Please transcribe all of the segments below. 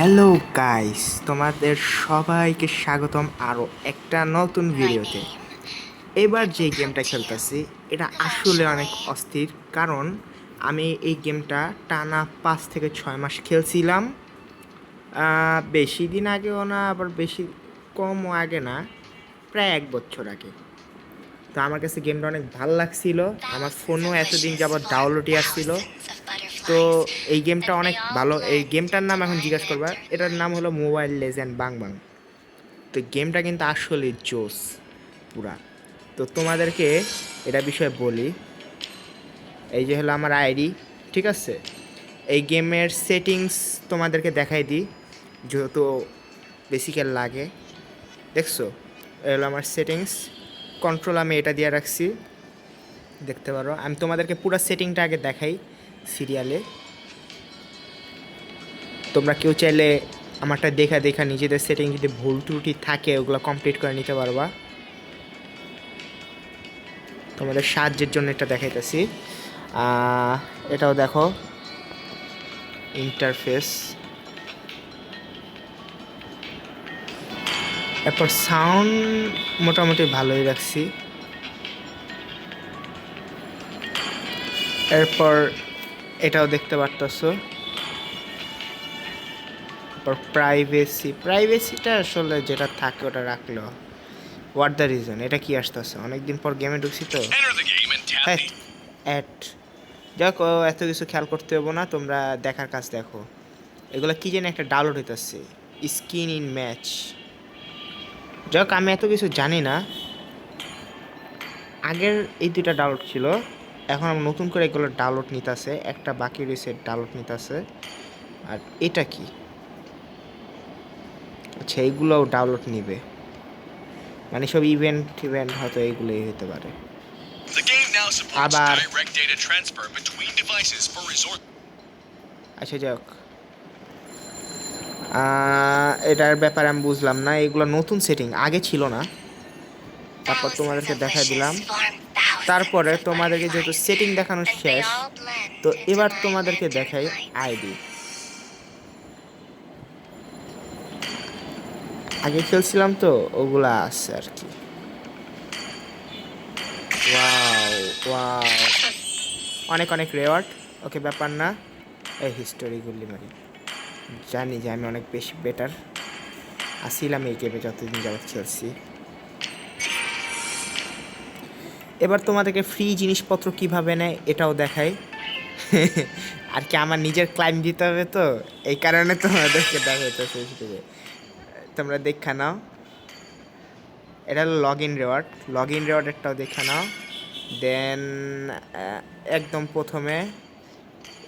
Hello guys, তোমাদের সবাইকে স্বাগতম আরও একটা নতুন ভিডিওতে। এবার যে গেমটা খেলতেছি এটা আসলে অনেক অস্থির, কারণ আমি এই গেমটা টানা 5 থেকে 6 মাস খেলছিলাম। বেশি দিন আগেও না, আবার বেশি কমও আগে না, প্রায় 1 বছর আগে। তো আমার কাছে গেমটা অনেক ভালো লাগছিল, আমার ফোনও এতদিন যাবৎ ডাউনলোডই আসছিল। তো এই গেমটা অনেক ভালো। এই গেমটার নাম এখন জিজ্ঞাসা করবা, এটার নাম হলো মোবাইল লেজেন্ড বাং বাং। তো গেমটা কিন্তু আসলে জোস পুরা। তো তোমাদেরকে এটা বিষয়ে বলি, এই যে হলো আমার আইডি, ঠিক আছে? এই গেমের সেটিংস তোমাদেরকে দেখাই দিই, যেহেতু বেসিক্যাল লাগে। দেখছো, এই হলো আমার সেটিংস। কন্ট্রোল আমি এটা দিয়ে রাখছি, দেখতে পারো। আমি তোমাদেরকে পুরো সেটিংটা আগে দেখাই সিরিয়ালে। তোমরা কেউ চাইলে আমারটা দেখা দেখা নিজেদের সেটিং যদি ভুল ত্রুটি থাকে ওগুলো কমপ্লিট করে নিতে পারবা। তোমাদের সাহায্যের জন্য এটা দেখাইতেছি। এটাও দেখো, ইন্টারফেস। এরপর সাউন্ড মোটামুটি ভালোই রাখছি। এরপর এটাও দেখতে পারতেছো। এরপর প্রাইভেসিটা আসলে যেটা থাকে ওটা রাখলো। হোয়াট দ্য রিজন, এটা কি আসতেছে? অনেকদিন পর গেমে ঢুকছি তো। হ্যাঁ, অ্যাড যাক, এত কিছু খেয়াল করতে হবো না, তোমরা দেখার কাজ দেখো। এগুলো কি যেন একটা ডাউনলোড হইতেছে, স্কিন ইন ম্যাচ। যাক, আমি এত কিছু জানি না। আগের এই দুইটা ডাউনলোড ছিল, এখন আমি নতুন করে এগুলো ডাউনলোড নিতেছে, একটা বাকি রয়েছে ডাউনলোড নিতেছে। আর এটা কি? আচ্ছা, এইগুলোও ডাউনলোড নিবে, মানে সব ইভেন্ট হয়তো এইগুলোই হতে পারে। আবার আচ্ছা যাক, এটার ব্যাপারে আমি বুঝলাম না, এগুলো নতুন সেটিং আগে ছিল না। তারপর তোমাদেরকে দেখাই দিলাম। তারপরে তোমাদেরকে যেহেতু সেটিং দেখানো শেষ, তো এবার তোমাদেরকে দেখাই আইডি। আগে খেলছিলাম তো ওগুলা আছে আর কি। ওয়াও ওয়াও, অনেক অনেক রেওয়ার্ড। ওকে, ব্যাপার না। এই হিস্টোরিগুলি মারি, জানি যে আমি অনেক বেশি বেটার আসছিলাম এই গেমে যতদিন যাবৎ খেলছি। এবার তোমাদেরকে ফ্রি জিনিসপত্র কিভাবে নেয় এটাও দেখাই। আর কি, আমার নিজের ক্লাইম দিতে হবে তো, এই কারণে তোমাদেরকে দেখাইতেছে হিসেবে। তোমরা দেখা নাও, এটা হলো লগ ইন রেওয়ার্ডেরটাও দেখা নাও। দেন একদম প্রথমে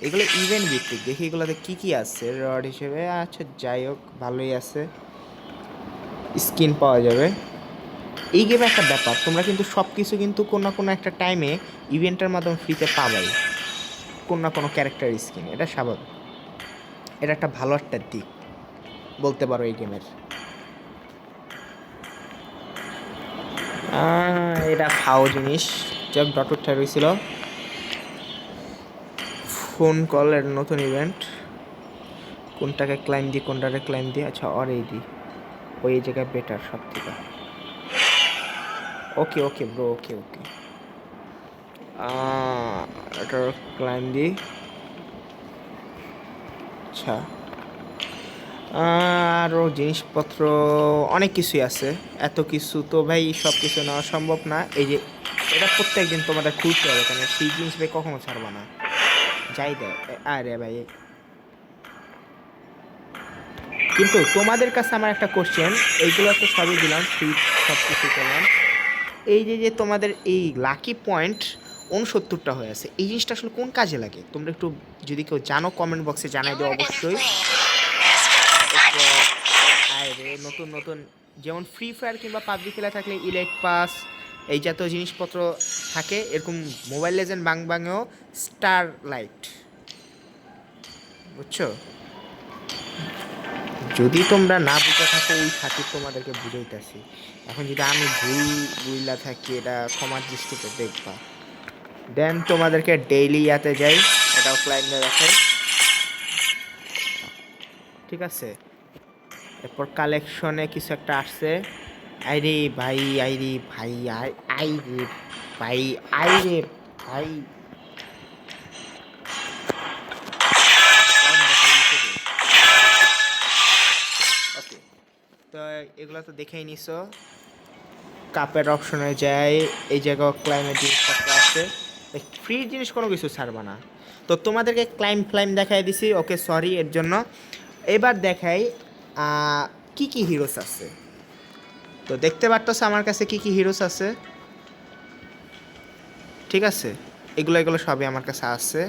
এগুলো ইভেন্ট ভিত্তিক, দেখি এগুলোতে কী কী আছে রেওয়ার্ড হিসেবে। আচ্ছা যাই হোক, ভালোই আছে, স্কিন পাওয়া যাবে। এই গেমে একটা ব্যাপার, তোমরা কিন্তু সব কিছু কিন্তু কোনো না কোনো একটা টাইমে ইভেন্টের মাধ্যমে ফ্রিতে পাবাই, কোনো না কোনো ক্যারেক্টার স্কিন, এটা স্বাভাবিক। এটা একটা ভালো একটা দিক বলতে পারো এই গেমের। এটা ফাও জিনিস, যাক ডট উঠে রয়েছিল। ফোন কলের নতুন ইভেন্ট, কোনটাকে ক্লাইম দিই কোনটাকে ক্লাইম দিই? আচ্ছা, আর এই দিই, ওই জায়গায় বেটার সব থেকে। ওকে ওকে ব্রো, ওকে ওকে, এটার ক্লাইম দিই। আচ্ছা, আরও জিনিসপত্র অনেক কিছুই আছে, এত কিছু তো ভাই সব কিছু নেওয়া সম্ভব না। এই যে এটা প্রত্যেক দিন তোমাদের খুলতে হবে, কারণ সেই জিনিস ভাই কখনো ছাড়বা না, যাই দেয়। আরে ভাই, কিন্তু তোমাদের কাছে আমার একটা কোশ্চেন, এইগুলো তো সবই দিলাম ফ্রি, সব কিছু করলাম। এই যে যে তোমাদের এই লাকি পয়েন্ট 69টা হয়ে আছে, এই জিনিসটা আসলে কোন কাজে লাগে? তোমরা একটু যদি কেউ জানো কমেন্ট বক্সে জানাই দিও অবশ্যই। আরে নতুন নতুন, যেমন ফ্রি ফায়ার কিংবা পাবজি খেলা থাকলে ইলাইট পাস এই জাতীয় জিনিসপত্র থাকে, এরকম মোবাইল লেজেন্ড বাং বাংয়েও স্টার লাইট, বুঝছো? যদি তোমরা না বুঝে থাকো ওই খাতির তোমাদেরকে বুঝাইতেছি। এখন যদি আমি ভুল বুঝলা থাকি, এটা ক্ষমার দৃষ্টিতে দেখবা। দেন তোমাদেরকে ডেইলি ইয়াতে যাই, এটাও ক্লাইন্টে রাখে। ঠিক আছে। এরপর কালেকশনে কিছু একটা আসছে। আইরে ভাই, আইরে ভাই, আইরে ভাই, আইরে ভাই, ওকে। তো এগুলো তো দেখেই নিছো। কাপের অপশনে যায়, এই জায়গায় ক্লাইমেট জিনিসপত্র আছে। ফ্রি জিনিস কোনো কিছু ছাড়বা না। তো তোমাদেরকে ক্লাইম দেখাই দিছি, ওকে সরি এর জন্য। এবার দেখাই কি কি হিরোস আছে। তো দেখতে পারতেছ আমার কাছে কি কি হিরোস আছে, ঠিক আছে। এগুলো সবই আমার কাছে আছে।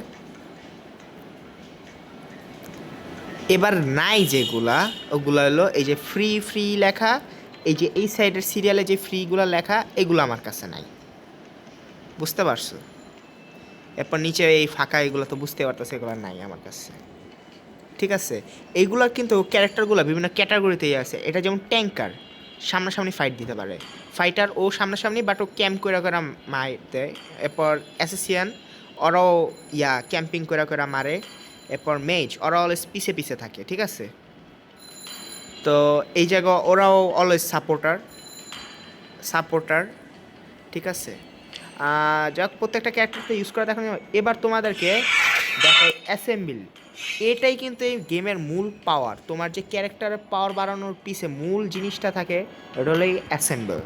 এবার নাই যেগুলা, ওগুলো হলো এই যে ফ্রি ফ্রি লেখা, এই যে এই সাইডের সিরিয়ালে যে ফ্রিগুলো লেখা, এগুলো আমার কাছে নাই, বুঝতে পারছো। এরপর নিচে এই ফাঁকা, এগুলো তো বুঝতে পারতেছে, এগুলো নাই আমার কাছে, ঠিক আছে। এইগুলোর কিন্তু ক্যারেক্টারগুলো বিভিন্ন ক্যাটাগরিতেই আছে। এটা যেমন ট্যাঙ্কার, সামনাসামনি ফাইট দিতে পারে, ফাইটার ও সামনাসামনি, বাট ও ক্যাম্প করে করে মার দেয়। এরপর অ্যাসেসিয়ান, ওরাও ক্যাম্পিং করে করে মারে। এরপর মেজ, ওরা অলওয়েজ পিছে পিছে থাকে, ঠিক আছে। তো এই জায়গা ওরাও অলওয়েজ সাপোর্টার, ঠিক আছে। যাক, প্রত্যেকটা ক্যারেক্টারকে ইউজ করে দেখানো। এবার তোমাদেরকে দেখাই অ্যাসেম্বল। এটাই কিন্তু এই গেমের মূল পাওয়ার। তোমার যে ক্যারেক্টারের পাওয়ার বাড়ানোর পিছে মূল জিনিসটা থাকে, এটা হলো অ্যাসেম্বল,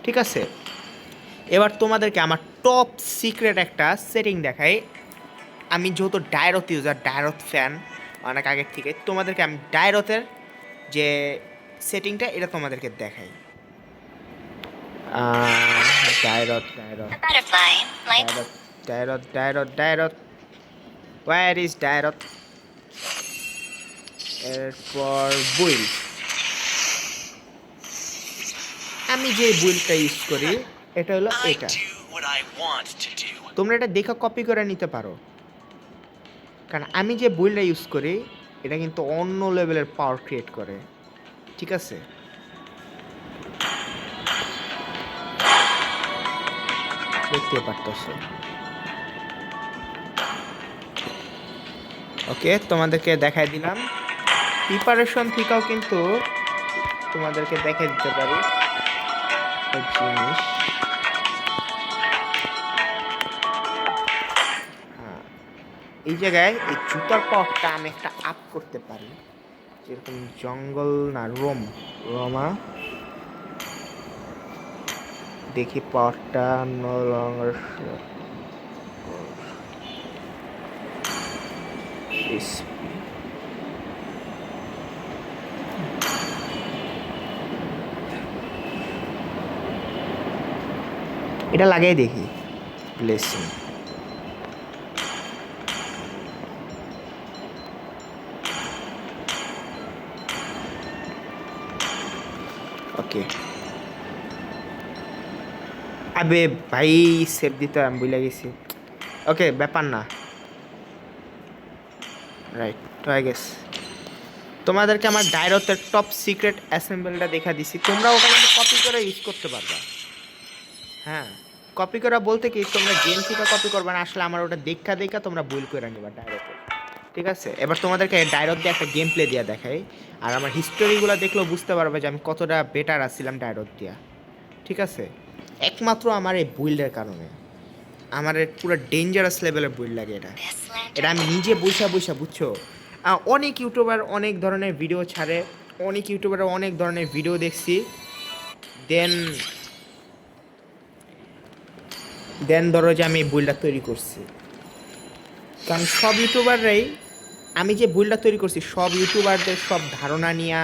ঠিক আছে। এবার তোমাদেরকে আমার টপ সিক্রেট একটা সেটিং দেখাই। আমি যেহেতু ডায়রথ ইউজার, ডায়রথ ফ্যান অনেক আগের থেকে, তোমাদেরকে আমি ডায়রথের যে সেটিংটা এটা তোমাদেরকে দেখাই। ডায়রথ ডায়রথ ডায়রথ ডায়রথ ডায়রথ ডায়রথ ওয়্যার ইজ ডায়রথ। এরপর বুইল্ড, আমি যে বুইল্ডটা ইউজ করি এটা হলো এটা। তোমরা এটা দেখে কপি করে নিতে পারো, কারণ আমি যে বুইল্ডটা ইউজ করি এটা কিন্তু অন্য লেভেলের পাওয়ার ক্রিয়েট করে, ঠিক আছে। দেখতে পারতেছো, ওকে। তোমাদেরকে দেখাই দিলাম। প্রিপারেশন থেকেও কিন্তু তোমাদেরকে দেখাই দিতে পারি জিনিস। হ্যাঁ, এই জায়গায় এই জুতার পাওয়ারটা আমি একটা আপ করতে পারি, যেরকম জঙ্গল না রোমা। দেখি পাওয়ারটা নো লঙ্গার এটা লাগাই দেখি ব্লেসিং। ওকে, আবে ভাই সেভ দিতে আমি ভুলে গেছি। ওকে, ব্যাপার না, রাইট। তো আই গেস তোমাদেরকে আমার ডায়রথের টপ সিক্রেট অ্যাসেম্বলটা দেখা দিছি, তোমরা ওখানে কপি করে ইউজ করতে পারবা। হ্যাঁ, কপি করা বলতে কি, তোমরা গেম থেকে কপি করবে না, আসলে আমার ওটা দেখা তোমরা বুল করে নিবা ডায়রথে, ঠিক আছে। এবার তোমাদেরকে ডায়রথ দিয়ে একটা গেম প্লে দিয়ে দেখাই, আর আমার হিস্টোরিগুলো দেখলেও বুঝতে পারবে যে আমি কতটা বেটার আসছিলাম ডায়রথ দিয়া, ঠিক আছে। একমাত্র আমার এই বুইল্ডের কারণে আমার পুরো ডেঞ্জারাস লেভেলের বুইল্ড লাগে এটা। এটা আমি নিজে বৈশা বুঝছো। অনেক ইউটিউবার অনেক ধরনের ভিডিও ছাড়ে, অনেক ইউটিউবার অনেক ধরনের ভিডিও দেখছি, দেন দেন ধরো যে আমি এই বুইল্ডটা তৈরি করছি। কারণ সব ইউটিউবাররাই, আমি যে বুইল্ডটা তৈরি করছি সব ইউটিউবারদের সব ধারণা নিয়ে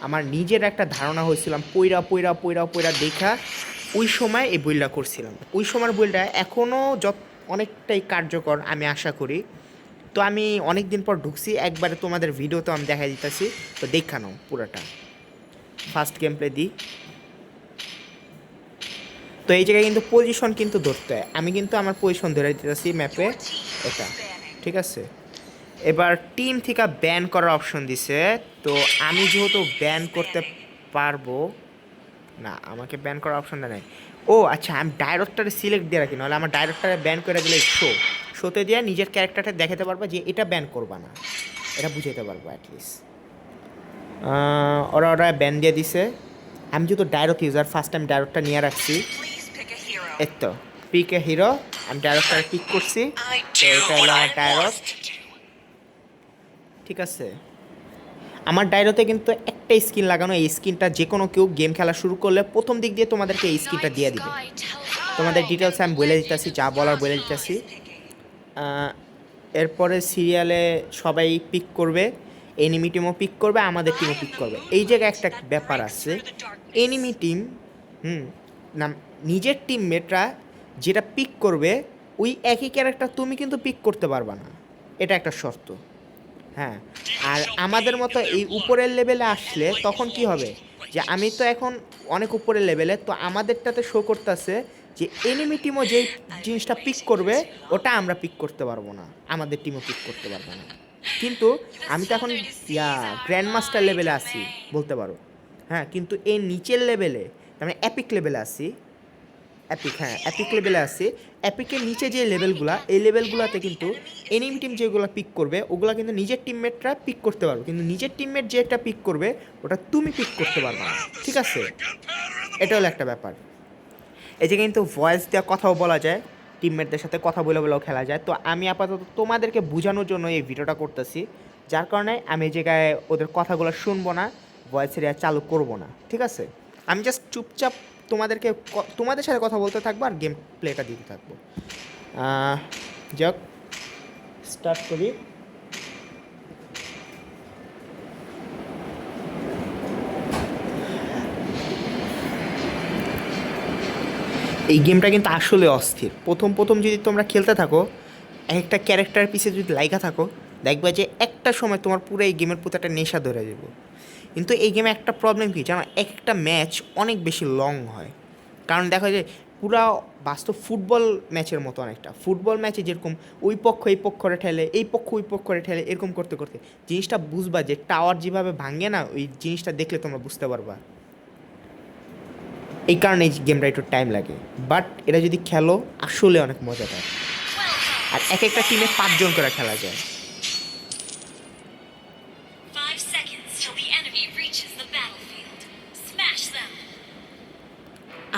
আমার নিজের একটা ধারণা হয়েছিলাম, পইরা দেখা ওই সময় এই বুইল্ডটা করছিলাম। ওই সময়ের বুইল্ডটা এখনও অনেকটাই কার্যকর আমি আশা করি। তো আমি অনেক দিন পর ঢুকছি, একবারে তোমাদের ভিডিওতে আমি দেখা দিতেছি, তো দেখা নাও পুরোটা। ফার্স্ট গেম প্লে দিই। তো এই জায়গায় কিন্তু পজিশন কিন্তু ধরতে হয়, আমি কিন্তু আমার পজিশন ধরে দিতেছি ম্যাপে এটা, ঠিক আছে। এবার টিম থেকে ব্যান করার অপশন দিছে, তো আমি যেহেতু ব্যান করতে পারবো না, আমাকে ব্যান করার অপশন দেয় নাই। ও আচ্ছা, আমি ডায়রেক্টরে সিলেক্ট দিয়ে রাখি, নাহলে আমার ডায়রেক্টরে ব্যান করে দিলে শোতে দিয়ে নিজের ক্যারেক্টারটা দেখাতে পারবা যে এটা ব্যান করবা না, এটা বুঝাইতে পারবো অ্যাটলিস্ট। ওরা ওরা ব্যান দিয়ে দিছে। আমি যেহেতু ডায়লগ ইউজার, ফার্স্ট টাইম ডায়লগটা নিয়ে রাখছি। এই তো পিক এ হিরো, আমি ডায়লগটা পিক করছি, তো এটা হলো আমার ডায়লগ। ঠিক আছে, আমার ডায়লগে কিন্তু একটা স্কিন লাগানো, এই স্কিনটা যে কোনো কেউ গেম খেলা শুরু করলে প্রথম দিক দিয়ে তোমাদেরকে এই স্কিনটা দিয়ে দিবে। তোমাদের ডিটেলস আমি বলে দিতেছি, যা বলার বলে দিতেছি। এরপরে সিরিয়ালে সবাই পিক করবে, এনিমি টিমও পিক করবে, আমাদের টিমও পিক করবে। এই জায়গায় একটা ব্যাপার আছে, এনিমি টিম না, নিজের টিমমেটরা যেটা পিক করবে ওই একই ক্যারেক্টার তুমি কিন্তু পিক করতে পারবা না, এটা একটা শর্ত। হ্যাঁ, আর আমাদের মতো এই উপরের লেভেলে আসলে তখন কি হবে, যে আমি তো এখন অনেক উপরের লেভেলে, তো আমাদেরটাতে শো করতেছে যে এনিমি টিমও যেই জিনিসটা পিক করবে ওটা আমরা পিক করতে পারবো না, আমাদের টিমও পিক করতে পারবো না। কিন্তু আমি তো এখন গ্র্যান্ড মাস্টার লেভেলে আছি বলতে পারো। হ্যাঁ, কিন্তু এই নিচের লেভেলে মানে এপিক লেভেলে আছি, এপিক লেভেলে আছে। এপিকের নিচে যে লেভেলগুলা, এই লেভেলগুলোতে কিন্তু এনিমি টিম যেগুলো পিক করবে ওগুলো কিন্তু নিজের টিমমেটরা পিক করতে পারবে, কিন্তু নিজের টিমমেট যেটা পিক করবে ওটা তুমি পিক করতে পারবে না। ঠিক আছে, এটা হলো একটা ব্যাপার। এই যে কিন্তু ভয়েস দেওয়া কথাও বলা যায়, টিমমেটদের সাথে কথা বলে বলেও খেলা যায়। তো আমি আপাতত তোমাদেরকে বোঝানোর জন্য এই ভিডিওটা করতেছি, যার কারণে আমি এই জায়গায় ওদের কথাগুলো শুনবো না, ভয়েস এরিয়া চালু করবো না। ঠিক আছে, আমি জাস্ট চুপচাপ তোমাদের সাথে কথা বলতে থাকবো আর গেম প্লেটা দিতে থাকবো। যাক, স্টার্ট করি। এই গেমটা কিন্তু আসলে অস্থির। প্রথম যদি তোমরা খেলতে থাকো, একটা ক্যারেক্টার পিছে যদি লাইগা থাকো, দেখবে যে একটা সময় তোমার পুরো এই গেমের প্রতি একটা নেশা ধরে যাবে। কিন্তু এই গেমে একটা প্রবলেম কী জানো, একটা ম্যাচ অনেক বেশি লং হয়। কারণ দেখো যে পুরা বাস্তব ফুটবল ম্যাচের মতো, অনেকটা ফুটবল ম্যাচে যেরকম ওই পক্ষ এই পক্ষরে ঠেলে, এই পক্ষ ওই পক্ষরে ঠেলে, এরকম করতে করতে জিনিসটা বুঝবা যে টাওয়ার যেভাবে ভাঙে না, ওই জিনিসটা দেখলে তোমরা বুঝতে পারবা। এই কারণে এই গেমটা একটু টাইম লাগে, বাট এটা যদি খেলো আসলে অনেক মজা পায়। আর এক একটা টিমে 5 জন করে খেলা যায়।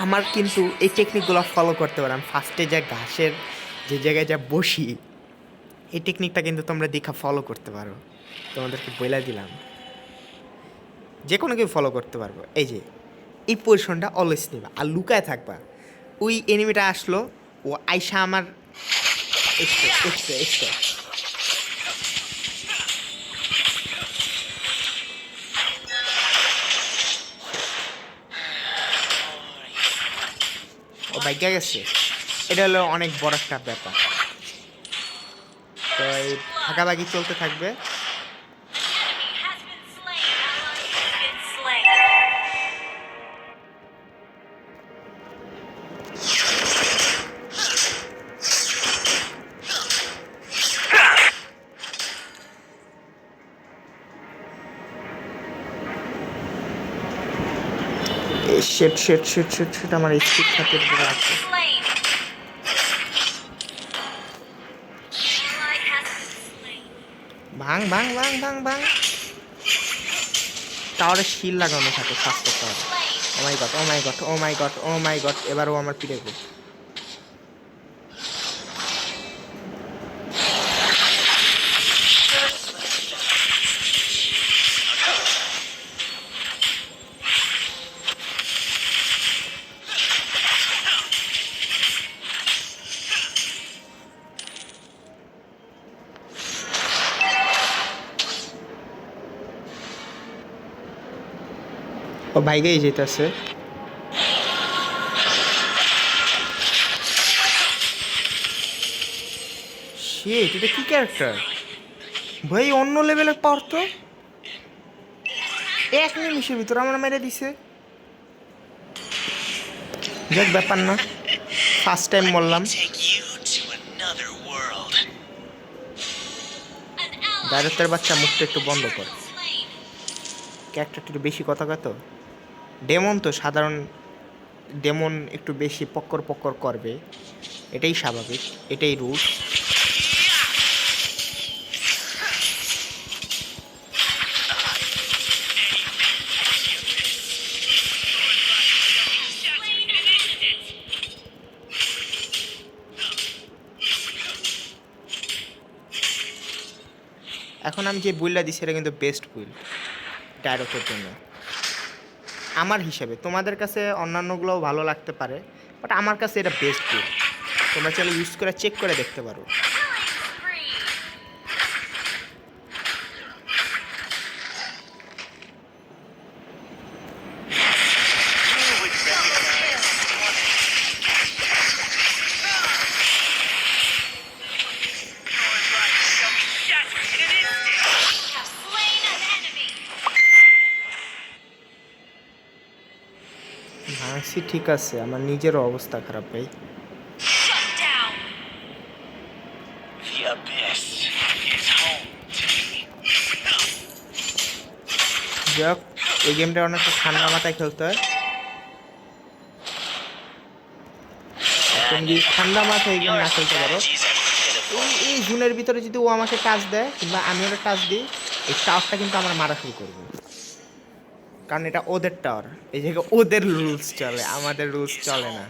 আমার কিন্তু এই টেকনিকগুলো ফলো করতে পারে। আমি ফার্স্টে যা ঘাসের যে জায়গায় যা বসি, এই টেকনিকটা কিন্তু তোমরা দেখা ফলো করতে পারো, তোমাদেরকে বলে দিলাম। যে কোনো কেউ ফলো করতে পারবো। এই যে এই পজিশনটা অলওয়েজ নেবা আর লুকায় থাকবা। ওই এনিমিটা আসলো, ও আইসা আমার একটু ও ভাগ্যা গেছে। এটা হলো অনেক বড় একটা ব্যাপার। তো এই ভাগাভাগি চলতে থাকবে। শেট আমার স্পিড খাতের উপরে আছে। ভাঙ ভাঙ ভাঙ ভাঙ ভাঙ। টাওয়ারে শিল লাগানো থাকে ফার্স্ট টাওয়ারে। ও মাই গড, ও মাই গড, ও মাই গড, ও মাই গড, এবারও আমার পিড়ে গো। ও ভাইগাই যেতেছে। শিট, এটা কি ক্যারেক্টার ভাই, অন্য লেভেলের পাওয়ার তো। 1 নিমিষের ভিতরে আমার মেরে দিছে। যাক, ব্যাপার না, ফার্স্ট টাইম মরলাম। ডাইরেক্টর বাচ্চা মুখটা একটু বন্ধ কর, ক্যারেক্টারটা একটু বেশি কথা কত। ডেমন তো সাধারণ, ডেমন একটু বেশি পক্কর পক্কর করবে, এটাই স্বাভাবিক, এটাই রুলস। এখন আমি যে বুইলটা দিচ্ছি এটা কিন্তু বেস্ট বুইল ডায়লগের জন্য আমার হিসাবে। তোমাদের কাছে অন্যান্যগুলোও ভালো লাগতে পারে, বাট আমার কাছে এটা বেস্ট বুইল। তোমরা চাইলে ইউজ করে চেক করে দেখতে পারো। ভাঙছি ঠিক আছে, আমার নিজেরও অবস্থা খারাপ ভাই। যাক, এই গেমটা অনেকটা ঠান্ডা মাথায় খেলতে হয়। তুমি যদি ঠান্ডা মাথায় এই গেম না খেলতে পারো, এই জুনের ভিতরে যদি ও আমাকে টাচ দেয় কিংবা আমি ওটা টাচ দিই, এই টাওয়ারটা কিন্তু আমার মারা শুরু করবে, কারণ এটা ওদের টাওয়ার। এই জায়গায় ওদের রুলস চলে, আমাদের রুলস চলে না।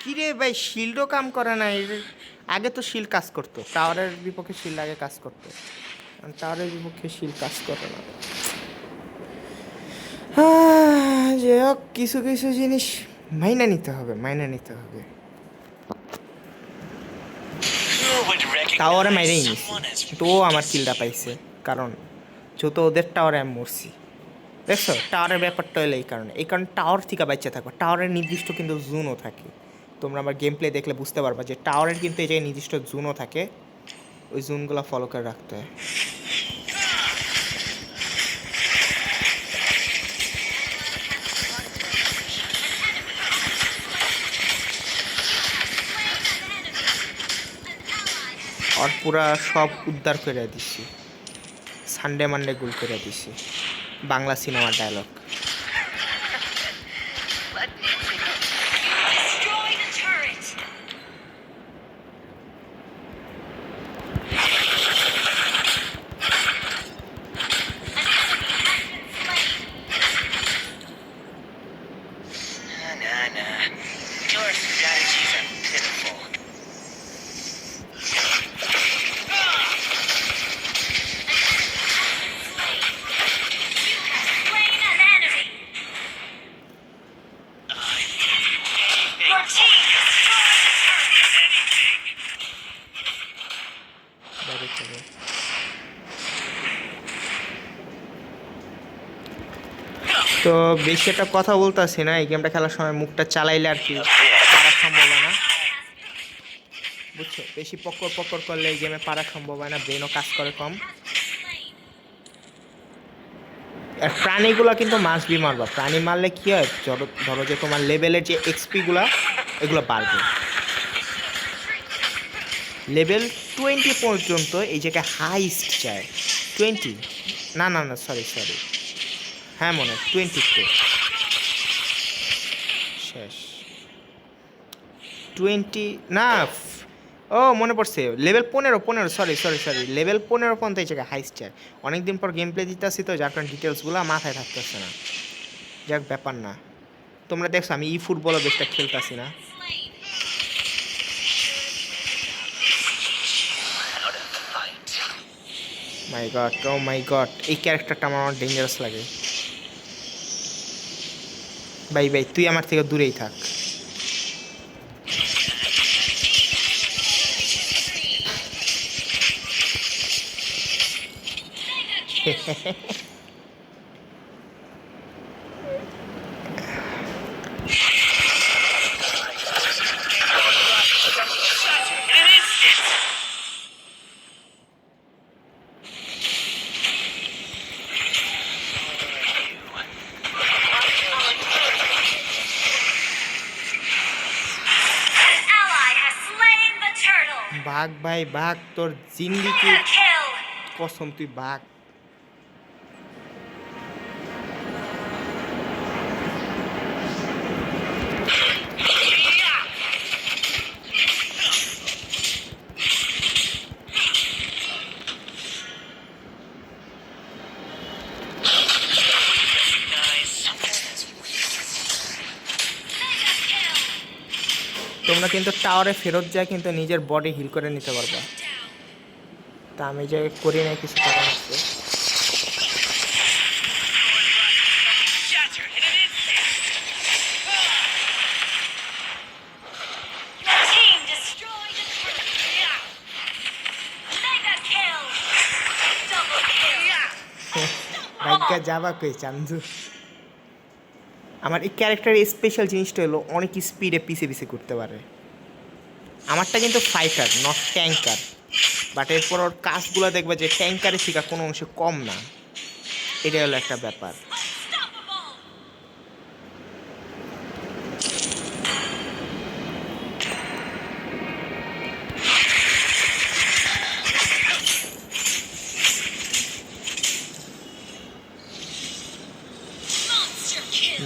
কিরে ভাই, শিল্ডও কাম করে না। আগে তো শিল্ড কাজ করতো, টাওয়ারের বিপক্ষে শিল্ড আগে কাজ করতো, টাওয়ারের বিপক্ষে শিল্ড কাজ করে না। যে হোক, কিছু কিছু জিনিস মাইনা নিতে হবে, মাইনা নিতে হবে। টাওয়ারে মাইরেই নিছি, কিন্তু ও আমার কিলটা পাইছে, কারণ যেহেতু ওদের টাওয়ারে আমি মরছি। দেখছো, টাওয়ারের ব্যাপারটা হলো এই কারণে টাওয়ার থেকে বাচ্চা থাকবে। টাওয়ারের নির্দিষ্ট কিন্তু জোনও থাকে, তোমরা আমার গেম প্লে দেখলে বুঝতে পারবা যে টাওয়ারের কিন্তু এই জায়গায় নির্দিষ্ট জোনও থাকে, ওই জোনগুলো ফলো করে রাখতে হয়। আর পুরা সব উদ্ধার করে দিছি, সানডে মানডে গুল করে দিছি, বাংলা সিনেমার ডায়লগ। তো বেশি একটা কথা বলতেছি না, এই গেমটা খেলার সময় মুখটা চালাইলে আর কি পারা সম্ভব হয় না, বুঝছো? বেশি পকর পকর করলে এই গেমে পারা সম্ভব হয় না, ব্রেনও কাজ করে কম। আর প্রাণীগুলো কিন্তু মাছ বি মারবা, প্রাণী মারলে কি হয়, ধরো যে তোমার লেভেলের যে এক্সপিগুলো এগুলো বাড়বে। লেভেল 20 পর্যন্ত এই জায়গায় হাইস্ট চায় 20, না না না সরি, হ্যাঁ মনে হয় 22 শেষ, 20 না, ও মনে পড়ছে, লেভেল 15, সরি, লেভেল 15 পর্যন্ত এই জায়গায় হাইস্ট চায়। অনেকদিন পর গেম প্লে দিতে আসি তো, যার কারণে ডিটেলসগুলো মাথায় থাকতেছে না। যাক, ব্যাপার না। তোমরা দেখছো আমি ই ফুটবলও বেশটা খেলতেছি না। মাই গড, ও মাই গড, এই ক্যারেক্টারটা আমার অনেক ডেঞ্জারাস লাগে। ভাই তুই আমার থেকে দূরেই থাক। ভাগ ভাই ভাগ, তোর জিন্দিগি কসম, তুই ভাগ। তোমরা কিন্তু টাওয়ারে ফেরত যায় কিন্তু নিজের বডি হিল করে নিতে পারবা। তা আমি যে করি না কিছু কারণ আছে। ভাগ্যা যাবা কই চান্দু। আমার এই ক্যারেক্টারের স্পেশাল জিনিসটা হলো অনেক স্পিডে পিছে পিছে করতে পারে। আমারটা কিন্তু ফাইটার নট ট্যাঙ্কার, বাট এরপর ওর কাজগুলো দেখবে যে ট্যাঙ্কারের থেকে কোনো অংশে কম না, এটা হলো একটা ব্যাপার।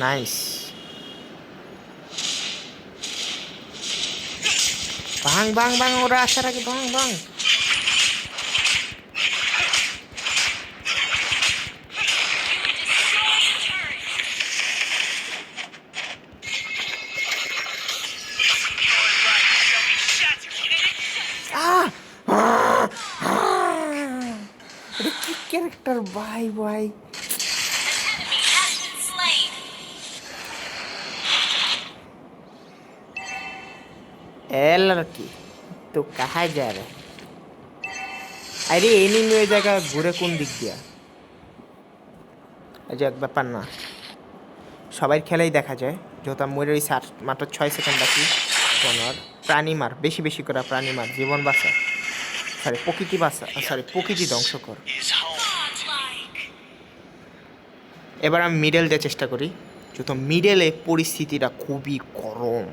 নাইস, ভাঙ ভাঙ ভাঙ, ওরা আসার আগে ভাঙ ভাঙ। এটা কি ক্যারেক্টার ভাই ভাই। लड़की तो कहाँ जा रहे? अरे एनिमी ওই জায়গা ঘুরে কোন দিক দিয়া? যাক ব্যাপার না, সবাই খেলাই দেখা যায়। যেহেতু মরে ওই মাত্র 6 সেকেন্ড বাকি। তোমার প্রাণী মার, বেশি বেশি করে প্রাণী মার, জীবন বাঁচা, সরি প্রকৃতি বাঁচা, সরি প্রকৃতি ধ্বংস কর। এবার আমি মিডল দিয়ে চেষ্টা করি, যেহেতু মিডলে পরিস্থিতিটা খুবই গরম,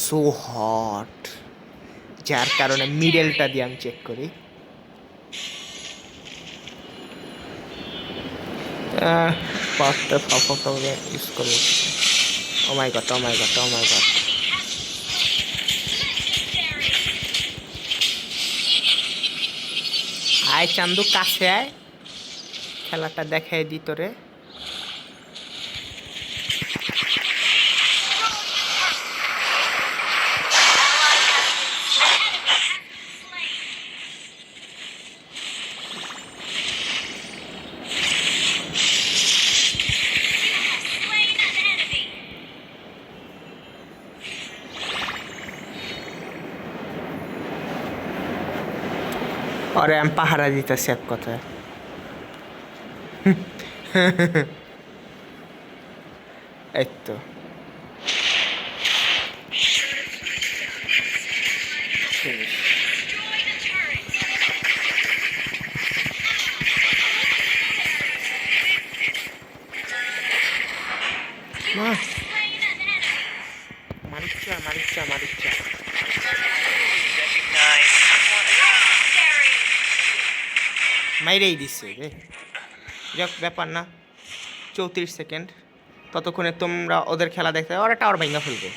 সো হট, যার কারণে মিডলটা দিয়ে আমি চেক করি। পাঁচটা ফাফা ইউজ করে। ও মাই গড, ও মাই গড, ও মাই গড। আয় চান্দু কাছে আয়, খেলাটা দেখাই দি তোরে। और हम पहाड़ा दिता सेफ कथा এই তো মারিচ্ছা মারিচ্ছা মারিচ্ছা মাইরেই দিচ্ছে রে। যাক ব্যাপার না, 34 সেকেন্ড, ততক্ষণে তোমরা ওদের খেলা দেখতে ওরা টাওয়ার ভাঙা ফেলবে।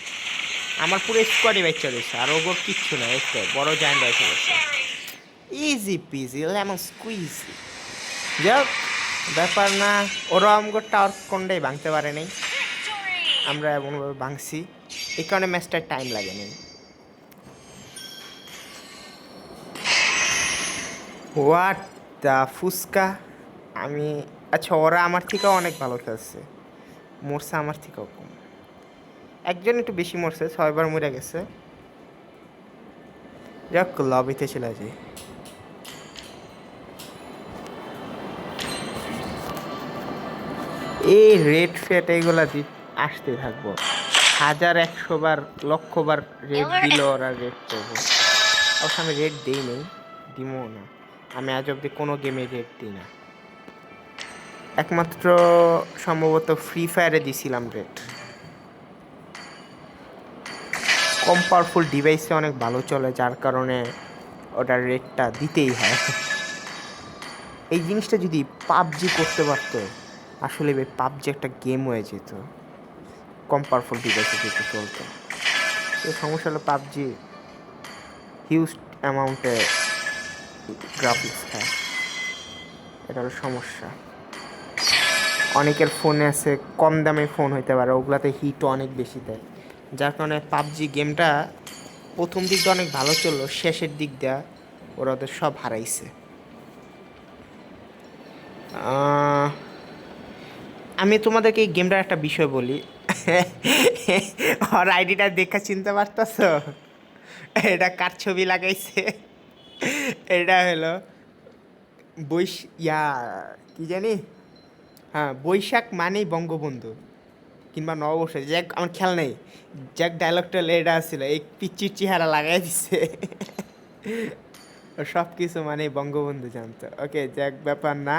আমার পুরো স্কোয়াডই বাচ্চা দিচ্ছে, আর ওগোর কিচ্ছু না, এই তো বড় জায়েন্ট হয়ে গেছে। Easy PG lemon squeeze. যাক ব্যাপার না, ওরা আমগোর টাওয়ার কোনটাই ভাঙতে পারে নাই, আমরা এমনভাবে ভাঙছি, এই কারণে ম্যাচটার টাইম লাগে নাই। হোয়াট দ্য ফুসকা। আমি আচ্ছা, ওরা আমার থেকেও অনেক ভালো খেলছে, মরছে আমার থেকেও কম, একজন একটু বেশি মরছে, 6 বার মরে গেছে। যাক লবিতে চলে যাই। এই রেড ফেট এইগুলা আসতে থাকবো, 1000 100 বার লক্ষ বার রেড দিল ওরা রেড করবো। অবশ্য আমি রেড দিই নেই, দিমও না, আমি আজ অব্দি কোনো গেমে রেড দিই না, একমাত্র সম্ভবত ফ্রি ফায়ারে দিছিলাম রেড। কম পাওয়ারফুল ডিভাইসে অনেক ভালো চলে, যার কারণে ওটার রেটটা দিতেই হয়। এই জিনিসটা যদি পাবজি করতে পারতো, আসলে পাবজি একটা গেম হয়ে যেত, কম পাওয়ারফুল ডিভাইসে যেতে চলতো। তো সমস্যা হলো পাবজি হিউজ অ্যামাউন্টে গ্রাফিক্স খায়, এটা হলো সমস্যা। অনেকের ফোনে আছে কম দামে ফোন হইতে পারে, ওগুলাতে হিটও অনেক বেশি দেয়, যার কারণে পাবজি গেমটা প্রথম দিক দিয়ে অনেক ভালো চললো, শেষের দিক দিয়ে ওরা ওদের সব হারাইছে। আমি তোমাদেরকে এই গেমটার একটা বিষয় বলি। ওর আইডিটা দেখা চিনতে পারতাছ? এটা কার ছবি লাগাইছে? এটা হলো বৈশ ইয়া কি জানি, হ্যাঁ বৈশাখ মানেই বঙ্গবন্ধু কিংবা নববর্ষ, যাক আমার খেয়াল নেই। যাক ডায়লগটা এটা ছিল, এই পিচ্চির চেহারা লাগাই দিচ্ছে। ও সব কিছু মানে বঙ্গবন্ধু জানতো। ওকে যাক, ব্যাপার না।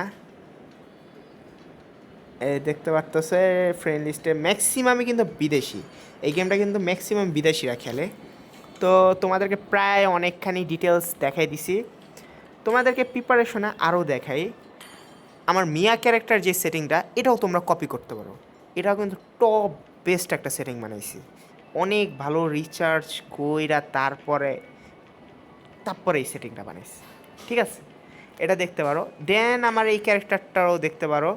এই দেখতে পারতেছে ফ্রেন্ড লিস্টে ম্যাক্সিমামই কিন্তু বিদেশি। এই গেমটা কিন্তু ম্যাক্সিমাম বিদেশিরা খেলে। তো তোমাদেরকে প্রায় অনেকখানি ডিটেলস দেখাই দিছি। তোমাদেরকে প্রিপারেশনে আরও দেখাই। আমার মিয়া ক্যারেক্টার যে সেটিংটা, এটাও তোমরা কপি করতে পারো। এটাও কিন্তু টপ বেস্ট একটা সেটিং বানাইছি। অনেক ভালো রিচার্জ কইরা তারপরে তারপরে এই সেটিংটা বানাইছি, ঠিক আছে? এটা দেখতে পারো। দেন আমার এই ক্যারেক্টারটাও দেখতে পারো,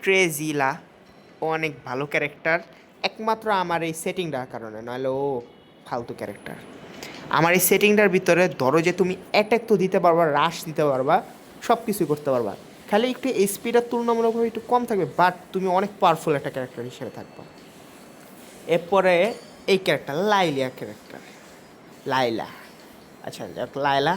ট্রেজিলা। ও অনেক ভালো ক্যারেক্টার, একমাত্র আমার এই সেটিংটার কারণে, নাহলে ও ফালতু ক্যারেক্টার। আমার এই সেটিংটার ভিতরে ধরো যে তুমি অ্যাটাক তো দিতে পারবা, রাশ দিতে পারবা, সব কিছুই করতে পারবা, খালি একটু স্পিডটা তুলনামূলকভাবে একটু কম থাকবে, বাট তুমি অনেক পাওয়ারফুল একটা ক্যারেক্টার হিসেবে থাকবা। এরপরে এই ক্যারেক্টার লাইলিয়া ক্যারেক্টার, লাইলা। আচ্ছা যাক, লাইলা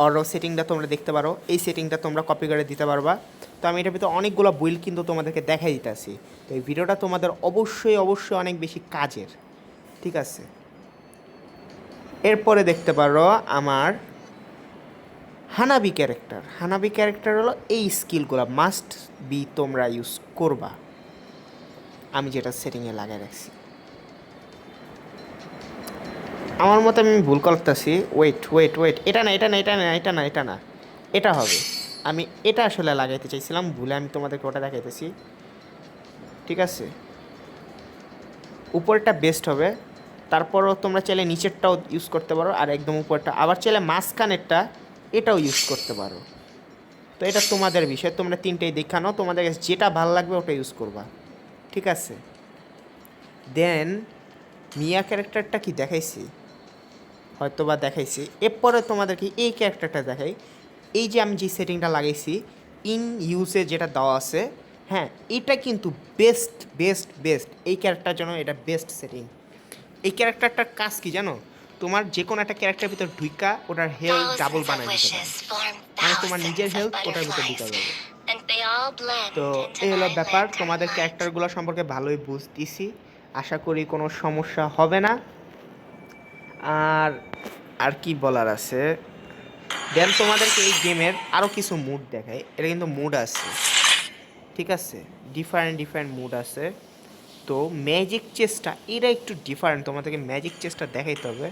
অরও সেটিংটা তোমরা দেখতে পারো। এই সেটিংটা তোমরা কপি করে দিতে পারবা। তো আমি এটার ভিতরে অনেকগুলো বুইল্ড কিন্তু তোমাদেরকে দেখাই দিতেছি। তো এই ভিডিওটা তোমাদের অবশ্যই অবশ্যই অনেক বেশি কাজের, ঠিক আছে? এরপরে দেখতে পারো আমার হানাবি ক্যারেক্টার। হানাবি ক্যারেক্টার হলো এই স্কিলগুলো মাস্ট বি তোমরা ইউজ করবা, আমি যেটা সেটিংয়ে লাগাই রাখছি। আমার মতে আমি ভুল করতেছি। ওয়েট ওয়েট ওয়েট, এটা না এটা না এটা না এটা না এটা না, এটা হবে। আমি এটা আসলে লাগাইতে চাইছিলাম, ভুলে আমি তোমাদেরকে ওটা দেখাইতেছি, ঠিক আছে? উপরটা বেস্ট হবে। তারপরও তোমরা চাইলে নিচেরটাও ইউজ করতে পারো, আর একদম উপরটা, আবার চাইলে মাঝখানেরটা এটাও ইউজ করতে পারো। তো এটা তোমাদের বিষয়, তোমরা তিনটেই দেখানো, তোমাদের কাছে যেটা ভালো লাগবে ওটা ইউজ করবা, ঠিক আছে? দেন মিয়া ক্যারেক্টারটা কি দেখাইছি, হয়তো বা দেখাইছি। এরপরে তোমাদেরকে এই ক্যারেক্টারটা দেখাই। এই যে আমি যে সেটিংটা লাগাইছি ইন ইউজে যেটা দেওয়া আছে, হ্যাঁ এটা কিন্তু বেস্ট বেস্ট বেস্ট। এই ক্যারেক্টার জন্য এটা বেস্ট সেটিং। এই ক্যারেক্টারটার কাজ কি জানো? তোমার যে কোনো একটা ক্যারেক্টারের ভিতর ঢুইকা ওটার হেলথ ডাবল বানাই দিতে পারে, মানে তোমার নিজের হেলথ ওটার ভিতর ঢুকা যাবে। তো এই হলো ব্যাপার। তোমাদের ক্যারেক্টারগুলো সম্পর্কে ভালোই বুঝতেছি, আশা করি কোনো সমস্যা হবে না। আর আর কি বলার আছে, দেন তোমাদেরকে এই গেমের আরও কিছু মুড দেখায়। এটা কিন্তু মুড আছে, ঠিক আছে? ডিফারেন্ট ডিফারেন্ট মুড আছে। তো ম্যাজিক চেসটা এটা একটু ডিফারেন্ট, তোমাদেরকে ম্যাজিক চেসটা দেখাইতে হবে,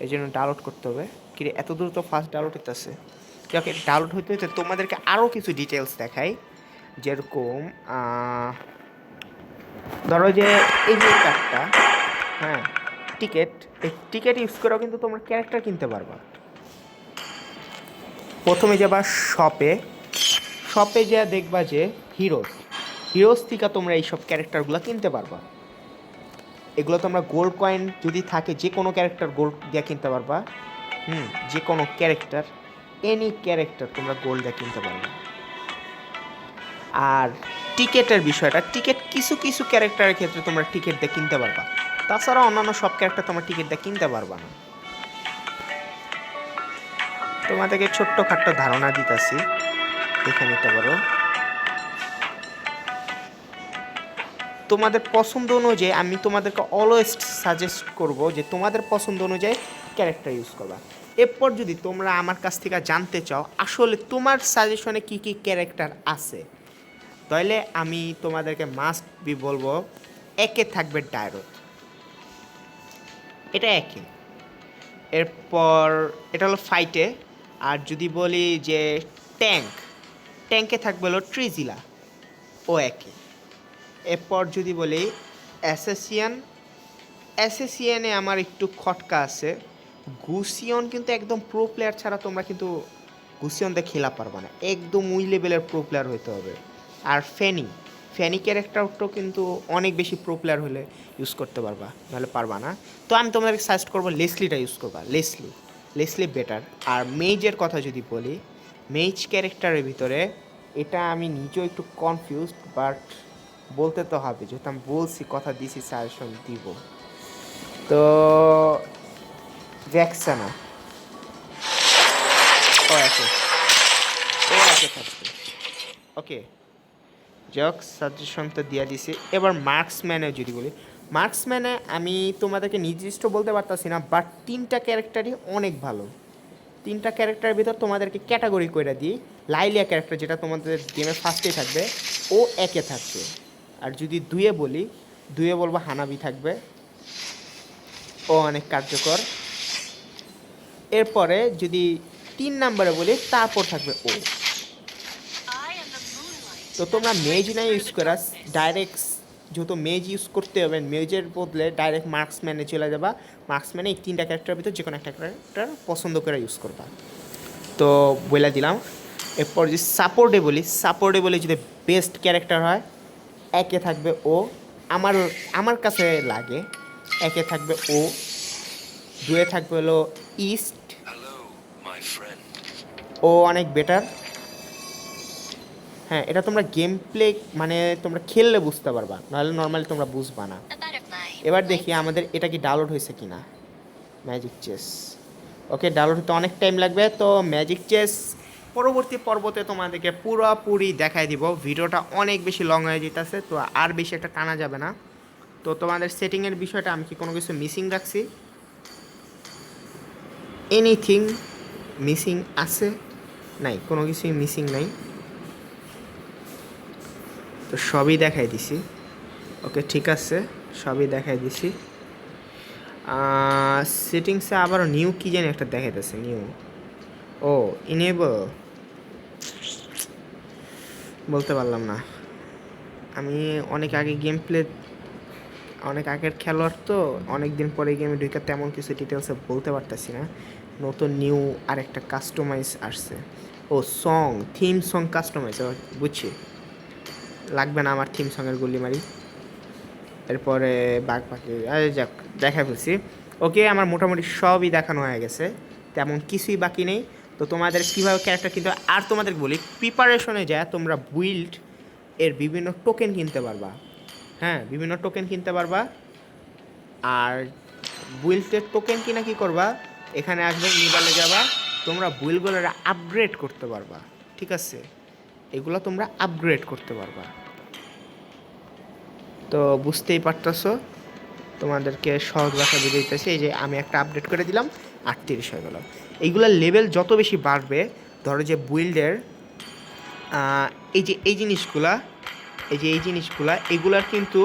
এই জন্য ডাউনলোড করতে হবে। কি রে, এত দূর তো ফার্স্ট ডাউনলোড হইতেছে। ওকে, ডাউনলোড হইতে হইতে তোমাদেরকে আরও কিছু ডিটেলস দেখাই। যেরকম ধরো যে এই যে কার্ডটা, হ্যাঁ টিকিট, এই টিকিট ইউজ করেও কিন্তু তোমরা ক্যারেক্টার কিনতে পারবা। প্রথমে যাবা শপে, শপে যা দেখবা যে হিরোজ থেকে তোমরা এইসব ক্যারেক্টারগুলো কিনতে পারবা। এগুলো তোমরা গোল্ড কয়েন যদি থাকে যে কোনো ক্যারেক্টার গোল্ড দিয়ে কিনতে পারবা। যে কোনো ক্যারেক্টার, এনি ক্যারেক্টার তোমরা গোল্ড দিয়ে কিনতে পারবা। আর টিকেটের বিষয়টা, টিকিট কিছু কিছু ক্যারেক্টারের ক্ষেত্রে তোমরা টিকিট দিয়ে কিনতে পারবা, তাছাড়া অন্যান্য সব ক্যারেক্টার তোমরা টিকিট দিয়ে কিনতে পারবা না। তোমাদেরকে ছোট্ট খাট্ট ধারণা দিতেছি, দেখে নিতে পারো। তোমাদের পছন্দ অনুযায়ী আমি তোমাদেরকে অলওয়েজ সাজেস্ট করব যে তোমাদের পছন্দ অনুযায়ী ক্যারেক্টার ইউজ করবা। এরপর যদি তোমরা আমার কাছ থেকে জানতে চাও আসলে তোমার সাজেশনে কী কী ক্যারেক্টার আছে, তাহলে আমি তোমাদেরকে মাস্ট বি বলবো, একে থাকবে ডায়রথ, এটা একে। এরপর এটা হলো ফাইটে। আর যদি বলি যে ট্যাঙ্কে থাকবে হলো ট্রিজিলা, ও একে। এরপর যদি বলি অ্যাসেসিয়ানে আমার একটু খটকা আছে। গুসিয়ন কিন্তু একদম প্রো প্লেয়ার ছাড়া তোমরা কিন্তু গুসিয়ন দিয়ে খেলা পারবে না, একদম ওই লেভেলের প্রো প্লেয়ার হইতে হবে। আর ফেনি, ফ্যানি ক্যারেক্টারটাও কিন্তু অনেক বেশি প্রো প্লেয়ার হলে ইউজ করতে পারবা, নাহলে পারবা না। তো আমি তোমাদেরকে সাজেস্ট করবো লেসলিটা ইউজ করবা, লেসলি বেটার। আর মেজের কথা যদি বলি, মেজ ক্যারেক্টারের ভিতরে এটা আমি নিজেও একটু কনফিউজড, বাট বলতে তো হবে, যেহেতু আমি বলছি, কথা দিছি, সাজেশন দিব। তো ভ্যাক্সানা ও আছে, থাকবে, ওকে। যাক, সাজেশন তো দিয়ে দিছি। এবার মার্কসম্যানে যদি বলি, মার্কসম্যানে আমি তোমাদেরকে নির্দিষ্ট বলতে পারতাছি না, বাট 3টা ক্যারেক্টারই অনেক ভালো। 3টা ক্যারেক্টারের ভিতর তোমাদেরকে ক্যাটাগরি করে দিই। লাইলিয়া ক্যারেক্টার, যেটা তোমাদের গেমের ফার্স্টেই থাকবে, ও 1-এ থাকবে। আর যদি 2-এ বলি, 2-এ বলবো হানাবি থাকবে, ও অনেক কার্যকর। এরপরে যদি 3 নম্বরে বলি, তারপর থাকবে ও। তো তোমরা মেজ না ইউজ করা, ডাইরেক্ট যেহেতু মেজ ইউজ করতে হবে, মেজের বদলে ডাইরেক্ট মার্কসম্যানে চলে যাবা। মার্কসম্যানে এই 3টা ক্যারেক্টারের ভিতর যে কোনো একটা ক্যারেক্টার পছন্দ করে ইউজ করবা। তো বলে দিলাম। এরপর যদি সাপোর্টে বলি যদি বেস্ট ক্যারেক্টার হয়, 1-এ থাকবে ও, আমার কাছে লাগে 1-এ থাকবে ও, 2-এ থাকবে হলো ইস্ট, ও অনেক বেটার। হ্যাঁ, এটা তোমরা গেম প্লে মানে তোমরা খেললে বুঝতে পারবা, নাহলে নর্মালি তোমরা বুঝবা না। এবার দেখি আমাদের এটা কি ডাউনলোড হয়েছে কি না। ম্যাজিক চেস, ওকে, ডাউনলোড হতে অনেক টাইম লাগবে। তো ম্যাজিক চেস পরবর্তী পর্বতে তোমাদেরকে পুরোপুরি দেখাই দিব। ভিডিওটা অনেক বেশি লং হয়ে যেতেছে, তো আর বেশি একটা টানা যাবে না। তো তোমাদের সেটিংয়ের বিষয়টা আমি কি কোনো কিছু মিসিং রাখছি? এনিথিং মিসিং আছে? নাই, কোনো কিছুই মিসিং নাই। তো সবই দেখাই দিছি, ওকে, ঠিক আছে, সবই দেখাই দিছি। সেটিংসে আবারও নিউ কি জানি একটা দেখাইতেছে, নিউ, ও ইনেবল, বলতে পারলাম না। আমি অনেক আগে গেম প্লে, অনেক আগের খেলোয়াড়, তো অনেক দিন পরে গেমে ঢুকে তেমন কিছু ডিটেলসে বলতে পারতেছি না। নতুন নিউ আরেকটা কাস্টমাইজ আসছে, ও থিম সং কাস্টমাইজ, বুঝছি, লাগবে না আমার থিম সঙের গুলি মারি। এরপরে বাঘ পাখি, আরে যাক, দেখা ফেলছি। ওকে, আমার মোটামুটি সবই দেখানো হয়ে গেছে, তেমন কিছুই বাকি নেই। তো তোমাদের কীভাবে ক্যারেক্টার কিনতে, আর তোমাদের বলি, প্রিপারেশনে যায় তোমরা বুইল্ড এর বিভিন্ন টোকেন কিনতে পারবা। হ্যাঁ, বিভিন্ন টোকেন কিনতে পারবা। আর বুইল্ডের টোকেন কিনা কি করবা, এখানে আসবে, নিবালে যাবা, তোমরা বুইল্ডগুলো আপগ্রেড করতে পারবা। ঠিক আছে, এগুলো তোমরা আপগ্রেড করতে পারবা। তো বুঝতেই পারতেছো, তোমাদেরকে সহজ ভাষা বুঝে দিতেছি। এই যে আমি একটা আপডেট করে দিলাম, 38 হয়ে গেল। এইগুলার লেভেল যত বেশি বাড়বে, ধরো যে বুইল্ডের এই জিনিসগুলা, এগুলার কিন্তু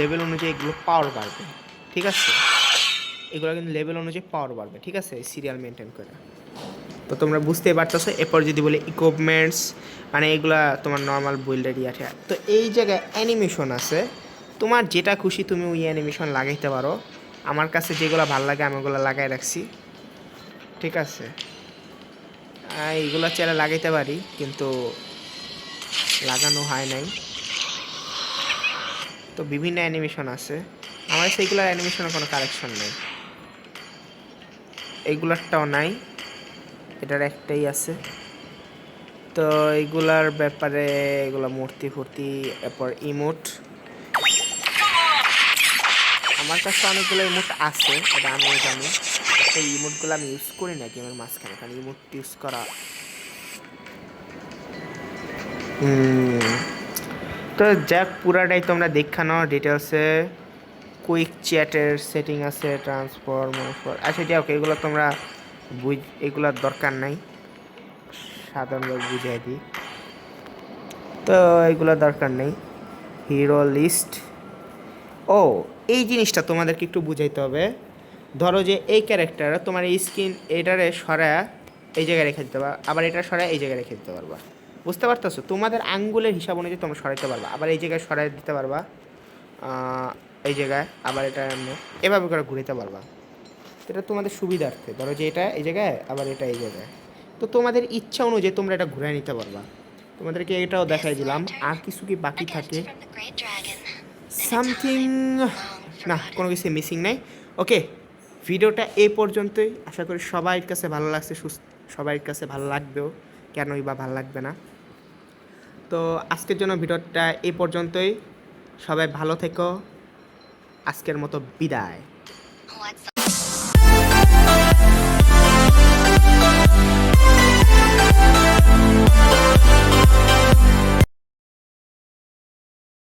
লেভেল অনুযায়ী এগুলো পাওয়ার বাড়বে। ঠিক আছে, এগুলো কিন্তু লেভেল অনুযায়ী পাওয়ার বাড়বে। ঠিক আছে, সিরিয়াল মেনটেন করে। তো তোমরা বুঝতেই পারতেছো। এরপর যদি বলি ইকুইপমেন্টস, মানে এগুলা তোমার নর্মাল বুইল্ডেরই আছে। তো এই জায়গায় অ্যানিমেশন আছে, তোমার যেটা খুশি তুমি ওই অ্যানিমেশন লাগাইতে পারো। আমার কাছে যেগুলো ভালো লাগে আমি ওগুলো লাগাই রাখছি। ঠিক আছে, এইগুলো চাইলে লাগাইতে পারি, কিন্তু লাগানো হয় নাই। তো বিভিন্ন অ্যানিমেশন আছে, আমার সেইগুলোর অ্যানিমেশনের কোনো কালেকশন নেই, এইগুলারটাও নাই, এটার একটাই আছে। তো এইগুলার ব্যাপারে, এগুলো মূর্তি ফুর্তি, এরপর ইমোট, আমার কাছে অনেকগুলো ইমোট আছে, এটা আমিও জানি। এই ইমোটগুলো আমি ইউজ করি না গেমের মাঝখানে, কারণ ইমোট ইউজ করা। তো যাক, পুরাটাই তোমরা দেখানো ডিটেলসে। কুইক চ্যাটের সেটিং আছে, ট্রান্সফর্ম, আচ্ছা যাক, এগুলো তোমরা এগুলোর দরকার নাই, সাধারণভাবে বুঝিয়ে দিই। তো এগুলো দরকার নেই। হিরো লিস্ট, ও এই জিনিসটা তোমাদেরকে একটু বুঝাইতে হবে। ধরো যে এই ক্যারেক্টার তোমার এই স্কিন, এটারে সরায়া এই জায়গায় রেখে দিতে পারবা, আবার এটা সরায় এই জায়গায় রেখে দিতে পারবা। বুঝতে পারতেছো, তোমাদের আঙ্গুলের হিসাব অনুযায়ী তোমরা সরাইতে পারবা, আবার এই জায়গায় সরাই দিতে পারবা, এই জায়গায়, আবার এটা এভাবে করে ঘুরিতে পারবা। এটা তোমাদের সুবিধার্থে। ধরো যে এটা এই জায়গায়, আবার এটা এই জায়গায়, তো তোমাদের ইচ্ছা অনুযায়ী তোমরা এটা ঘুরে নিতে পারবা। তোমাদেরকে এটাও দেখাই দিলাম। আর কিছু কি বাকি থাকে? সামথিং, না কোনো কিছু মিসিং নাই। ওকে, ভিডিওটা এই পর্যন্তই। আশা করি সবার কাছে ভালো লাগছে, সবার কাছে ভালো লাগবেও, কেনই বা ভালো লাগবে না। তো আজকের জন্য ভিডিওটা এই পর্যন্তই। সবাই ভালো থেকো, আজকের মতো বিদায়।